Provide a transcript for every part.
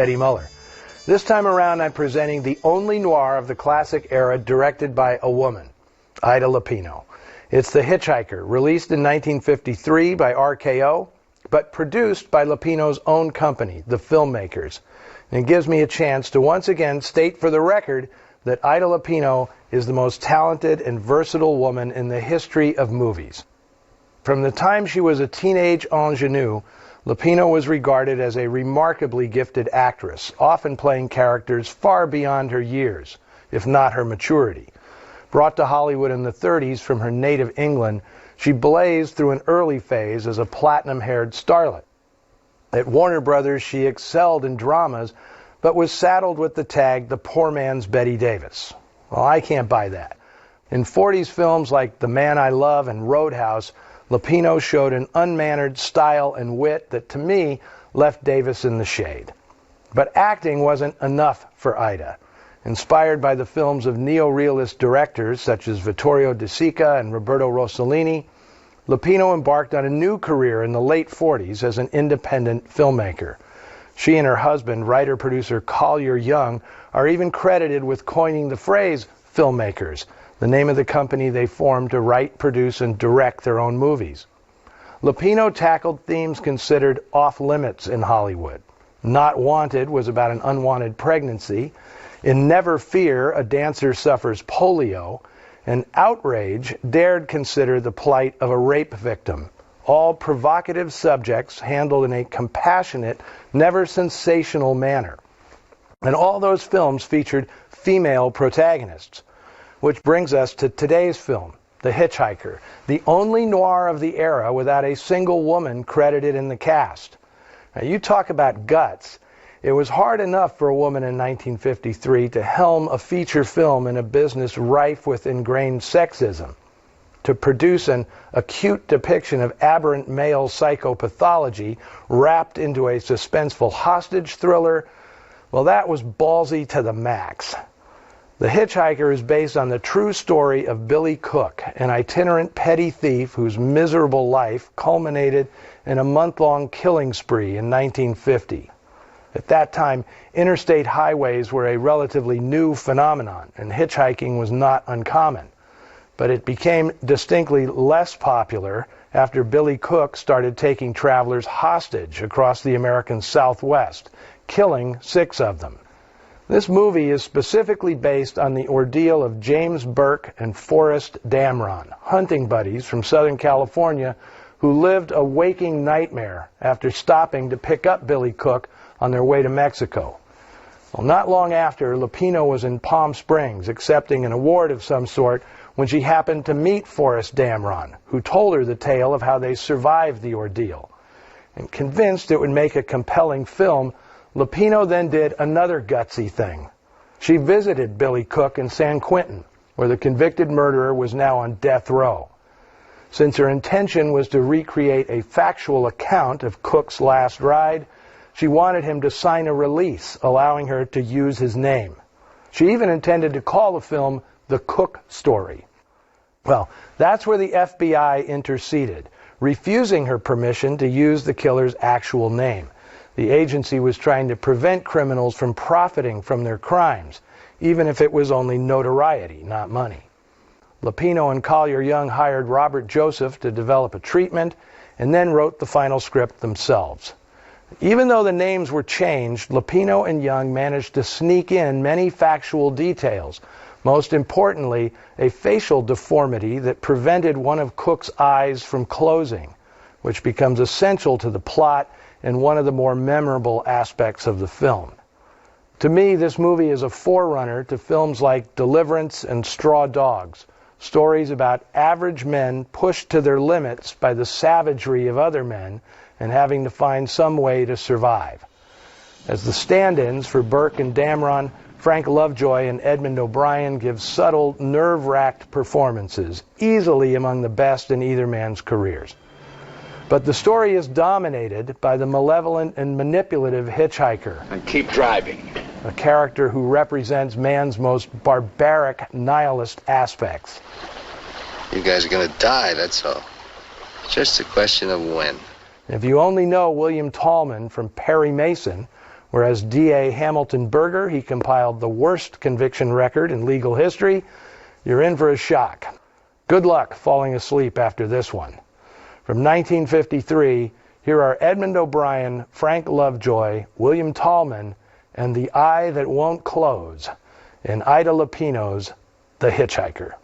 Eddie Muller. This time around I'm presenting the only noir of the classic era directed by a woman, Ida Lupino. It's The Hitch-Hiker, released in 1953 by RKO, but produced by Lupino's own company, the Filmmakers. And it gives me a chance to once again state for the record that Ida Lupino is the most talented and versatile woman in the history of movies. From the time she was a teenage ingenue, Lupino was regarded as a remarkably gifted actress, often playing characters far beyond her years, if not her maturity. Brought to Hollywood in the 30s from her native England, she blazed through an early phase as a platinum-haired starlet. At Warner Brothers, she excelled in dramas, but was saddled with the tag, the poor man's Bette Davis. Well, I can't buy that. In 40s films like The Man I Love and Roadhouse, Lupino showed an unmannered style and wit that, to me, left Davis in the shade. But acting wasn't enough for Ida. Inspired by the films of neo-realist directors such as Vittorio De Sica and Roberto Rossellini, Lupino embarked on a new career in the late 40s as an independent filmmaker. She and her husband, writer-producer Collier Young, are even credited with coining the phrase filmmakers, the name of the company they formed to write, produce, and direct their own movies. Lupino tackled themes considered off-limits in Hollywood. Not Wanted was about an unwanted pregnancy. In Never Fear, a dancer suffers polio. And Outrage dared consider the plight of a rape victim. All provocative subjects handled in a compassionate, never sensational manner. And all those films featured female protagonists. Which brings us to today's film, The Hitch-Hiker, the only noir of the era without a single woman credited in the cast. Now, you talk about guts. It was hard enough for a woman in 1953 to helm a feature film in a business rife with ingrained sexism. To produce an acute depiction of aberrant male psychopathology wrapped into a suspenseful hostage thriller, well, that was ballsy to the max. The Hitchhiker is based on the true story of Billy Cook, an itinerant petty thief whose miserable life culminated in a month-long killing spree in 1950. At that time, interstate highways were a relatively new phenomenon, and hitchhiking was not uncommon. But it became distinctly less popular after Billy Cook started taking travelers hostage across the American Southwest, killing 6 of them. This movie is specifically based on the ordeal of James Burke and Forrest Damron, hunting buddies from Southern California who lived a waking nightmare after stopping to pick up Billy Cook on their way to Mexico. Well, not long after, Lupino was in Palm Springs accepting an award of some sort when she happened to meet Forrest Damron, who told her the tale of how they survived the ordeal. And convinced it would make a compelling film, Lupino then did another gutsy thing. She visited Billy Cook in San Quentin, where the convicted murderer was now on death row. Since her intention was to recreate a factual account of Cook's last ride, she wanted him to sign a release allowing her to use his name. She even intended to call the film The Cook Story. Well, that's where the FBI interceded, refusing her permission to use the killer's actual name. The agency was trying to prevent criminals from profiting from their crimes, even if it was only notoriety, not money. Lupino and Collier Young hired Robert Joseph to develop a treatment and then wrote the final script themselves. Even though the names were changed, Lupino and Young managed to sneak in many factual details, most importantly, a facial deformity that prevented one of Cook's eyes from closing, which becomes essential to the plot and one of the more memorable aspects of the film. To me, this movie is a forerunner to films like Deliverance and Straw Dogs, stories about average men pushed to their limits by the savagery of other men and having to find some way to survive. As the stand-ins for Burke and Damron, Frank Lovejoy and Edmund O'Brien give subtle, nerve-wracked performances, easily among the best in either man's careers. But the story is dominated by the malevolent and manipulative hitchhiker. And keep driving. A character who represents man's most barbaric, nihilist aspects. You guys are gonna die, that's all. Just a question of when. If you only know William Tallman from Perry Mason, Whereas D.A. Hamilton Berger, he compiled the worst conviction record in legal history. You're in for a shock. Good luck falling asleep after this one. From 1953, here are Edmund O'Brien, Frank Lovejoy, William Tallman, and The Eye That Won't Close in Ida Lupino's The Hitch-Hiker.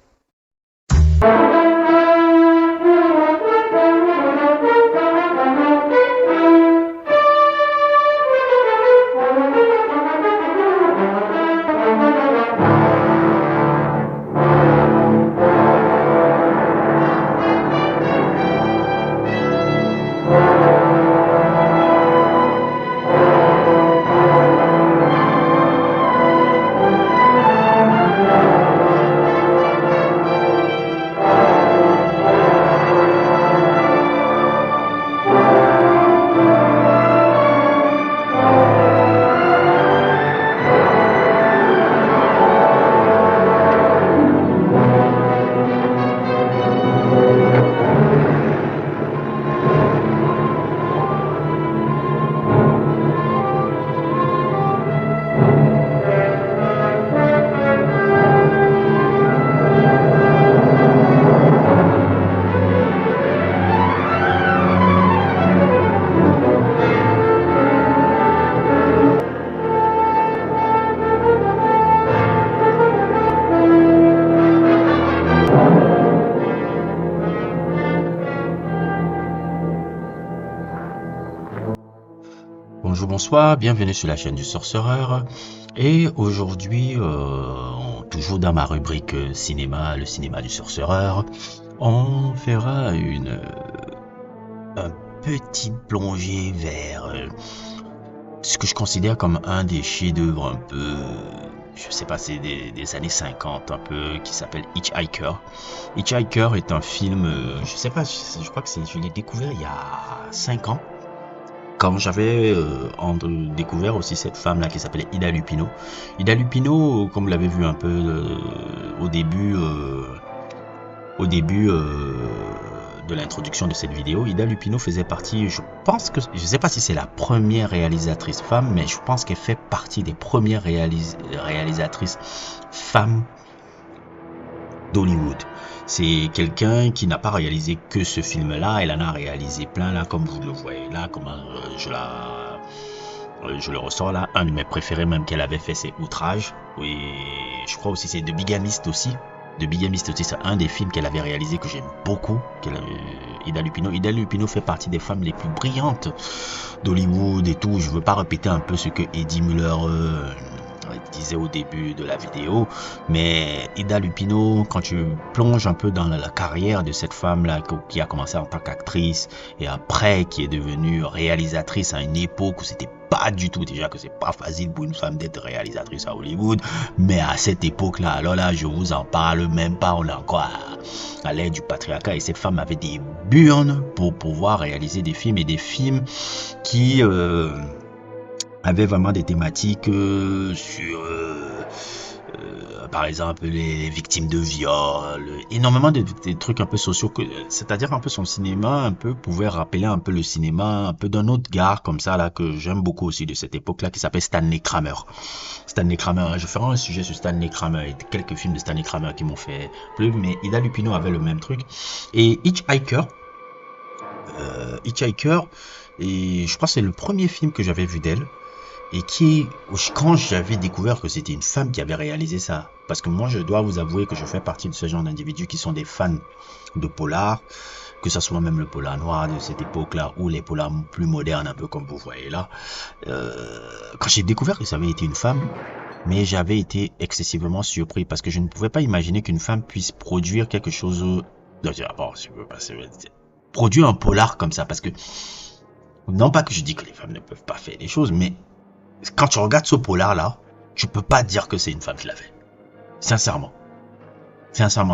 Bonjour, bonsoir, bienvenue sur la chaîne du Sorcereur. Et aujourd'hui, toujours dans ma rubrique cinéma, le cinéma du Sorcereur, on fera un petit plongée vers ce que je considère comme un des chefs-d'œuvre un peu, je sais pas, c'est des années 50 un peu, qui s'appelle Hitch-Hiker. Hitch-Hiker est un film, je sais pas, je crois que je l'ai découvert il y a 5 ans. Quand j'avais découvert aussi cette femme-là qui s'appelait Ida Lupino. Ida Lupino, comme vous l'avez vu un peu au début de l'introduction de cette vidéo, Ida Lupino faisait partie, je sais pas si c'est la première réalisatrice femme, mais je pense qu'elle fait partie des premières réalisatrices femmes d'Hollywood. C'est quelqu'un qui n'a pas réalisé que ce film-là, elle en a réalisé plein là, comme vous le voyez là, comment je le ressors là. Un de mes préférés même qu'elle avait fait, c'est Outrage. Et je crois aussi c'est De Bigamiste aussi. De Bigamiste aussi, c'est un des films qu'elle avait réalisé que j'aime beaucoup. Ida Lupino. Ida Lupino fait partie des femmes les plus brillantes d'Hollywood et tout. Je veux pas répéter un peu ce que Eddie Muller disait au début de la vidéo, mais Ida Lupino, quand tu plonges un peu dans la carrière de cette femme-là qui a commencé en tant qu'actrice et après qui est devenue réalisatrice à une époque où c'était pas du tout, déjà que c'est pas facile pour une femme d'être réalisatrice à Hollywood, mais à cette époque-là, alors là, je vous en parle même pas, on est encore à l'ère du patriarcat et cette femme avait des burnes pour pouvoir réaliser des films et des films qui avait vraiment des thématiques sur, par exemple, les victimes de viol, énormément de trucs un peu sociaux, c'est-à-dire un peu son cinéma, un peu pouvait rappeler un peu le cinéma, un peu d'un autre gars comme ça là que j'aime beaucoup aussi de cette époque-là qui s'appelle Stanley Kramer. Stanley Kramer, je ferai un sujet sur Stanley Kramer et quelques films de Stanley Kramer qui m'ont fait plus, mais Ida Lupino avait le même truc. Et Hitch-Hiker, et je crois que c'est le premier film que j'avais vu d'elle. Et quand j'avais découvert que c'était une femme qui avait réalisé ça, parce que moi je dois vous avouer que je fais partie de ce genre d'individus qui sont des fans de polar, que ce soit même le polar noir de cette époque-là ou les polars plus modernes un peu comme vous voyez là. Quand j'ai découvert que ça avait été une femme, mais j'avais été excessivement surpris parce que je ne pouvais pas imaginer qu'une femme puisse produire quelque chose, produire un polar comme ça, parce que non pas que je dis que les femmes ne peuvent pas faire des choses, mais quand tu regardes ce polar-là, tu peux pas dire que c'est une femme qui l'a fait. Sincèrement,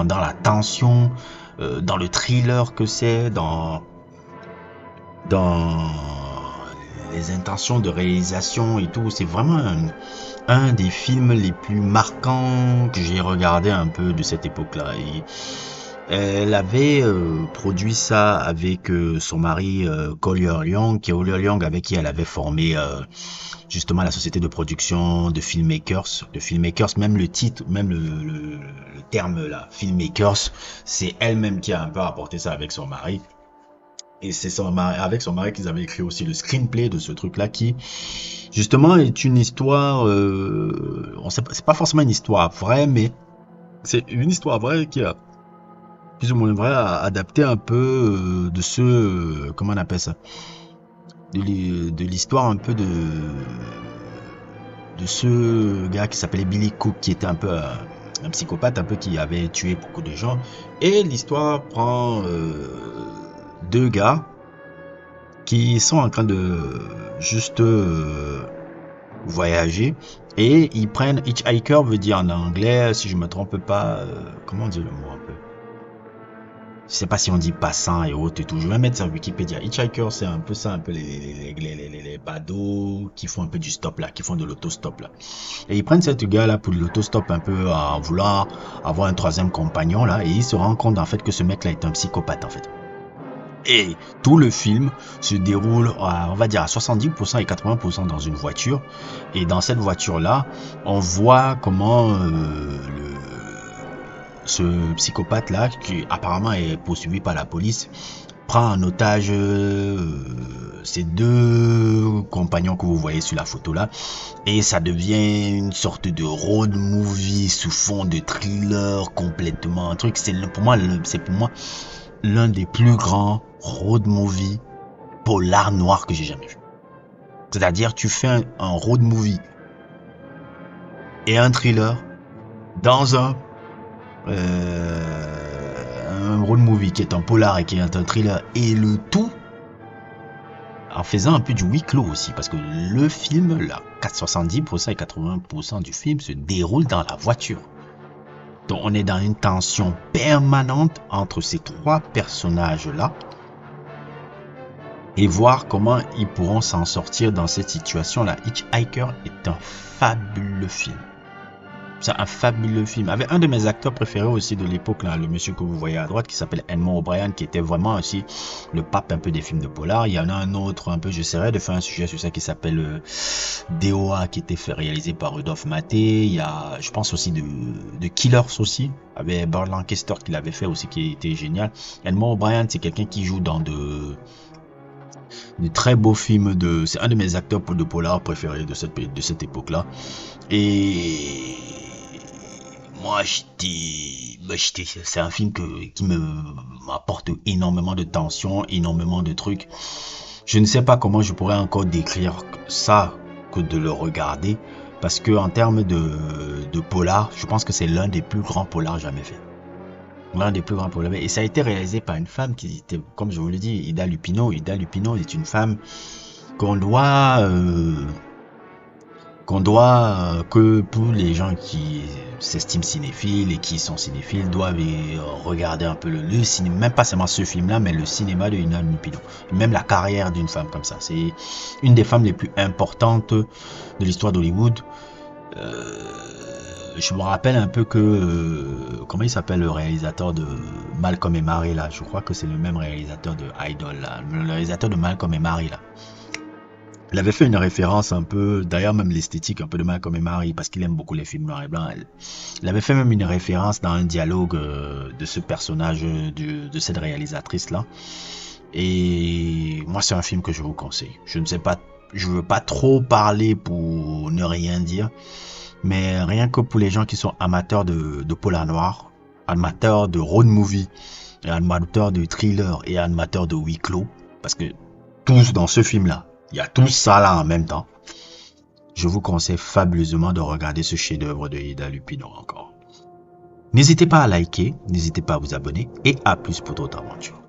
dans la tension, dans le thriller que c'est, dans les intentions de réalisation et tout, c'est vraiment un des films les plus marquants que j'ai regardé un peu de cette époque-là. Elle avait produit ça avec son mari Collier Young, avec qui elle avait formé justement la société de production de filmmakers. Même le titre, même le terme là, filmmakers, c'est elle-même qui a un peu apporté ça avec son mari. Et c'est avec son mari qu'ils avaient écrit aussi le screenplay de ce truc-là qui, justement, est une histoire... c'est pas forcément une histoire vraie, mais c'est une histoire vraie qui a plus ou moins vrai adapté un peu de ce... comment on appelle ça? De l'histoire un peu de ce gars qui s'appelait Billy Cook, qui était un peu un psychopathe, un peu qui avait tué beaucoup de gens. Et l'histoire prend... deux gars qui sont en train de juste voyager et ils prennent Hitch-Hiker, veut dire en anglais, si je me trompe pas, comment on dit le mot un peu, je sais pas si on dit passant et autres et tout, je vais mettre ça sur Wikipédia. Hitch-Hiker, c'est un peu ça, un peu les badauds qui font un peu du stop là, qui font de l'autostop là, et ils prennent cette gars là pour l'autostop un peu en voulant avoir un troisième compagnon là, et ils se rendent compte en fait que ce mec là est un psychopathe en fait. Et tout le film se déroule, on va dire, à 70% et 80% dans une voiture. Et dans cette voiture-là, on voit comment ce psychopathe-là, qui apparemment est poursuivi par la police, prend en otage ces deux compagnons que vous voyez sur la photo-là. Et ça devient une sorte de road movie sous fond de thriller complètement. Un truc, c'est pour moi l'un des plus grands road movie polar noir que j'ai jamais vu. C'est-à-dire, tu fais un road movie et un thriller dans un road movie qui est un polar et qui est un thriller, et le tout en faisant un peu du huis clos aussi, parce que le film, là, 70% et 80% du film se déroule dans la voiture. Donc on est dans une tension permanente entre ces trois personnages-là et voir comment ils pourront s'en sortir dans cette situation-là. Hitch-Hiker est un fabuleux film. C'est un fabuleux film. Avec un de mes acteurs préférés aussi de l'époque, là, le monsieur que vous voyez à droite, qui s'appelle Edmond O'Brien, qui était vraiment aussi le pape un peu des films de polar. Il y en a un autre un peu, j'essaierai de faire un sujet sur ça, qui s'appelle DOA, qui était réalisé par Rudolph Maté. Il y a, je pense aussi de Killers aussi, avec Burt Lancaster qui l'avait fait aussi, qui était génial. Edmond O'Brien, c'est quelqu'un qui joue dans de très beaux films c'est un de mes acteurs de polar préférés de cette époque-là. Et moi, c'est un film qui m'apporte énormément de tension, énormément de trucs. Je ne sais pas comment je pourrais encore décrire ça que de le regarder, parce que en termes de polar, je pense que c'est l'un des plus grands polars jamais fait. L'un des plus grands polars. Et ça a été réalisé par une femme qui était, comme je vous l'ai dit, Ida Lupino. Ida Lupino est une femme qu'on doit que pour les gens qui s'estiment cinéphiles et qui sont cinéphiles doivent regarder un peu le cinéma, même pas seulement ce film là, mais le cinéma de Ida Lupino, même la carrière d'une femme comme ça. C'est une des femmes les plus importantes de l'histoire d'Hollywood. Je me rappelle un peu que comment il s'appelle, le réalisateur de Malcolm et Marie là, je crois que c'est le même réalisateur de Idol là, le réalisateur de Malcolm et Marie là. Il avait fait une référence un peu, d'ailleurs même l'esthétique un peu de Malcolm et Marie, parce qu'il aime beaucoup les films noirs et blancs. Il avait fait même une référence dans un dialogue de ce personnage, de cette réalisatrice là. Et moi c'est un film que je vous conseille. Je ne sais pas, je veux pas trop parler pour ne rien dire, mais rien que pour les gens qui sont amateurs de polar noir, amateurs de road movie, et amateurs de thriller et amateurs de huis clos, parce que tous dans ce film là, il y a tout ça là en même temps. Je vous conseille fabuleusement de regarder ce chef-d'œuvre de Ida Lupino encore. N'hésitez pas à liker, n'hésitez pas à vous abonner, et à plus pour d'autres aventures.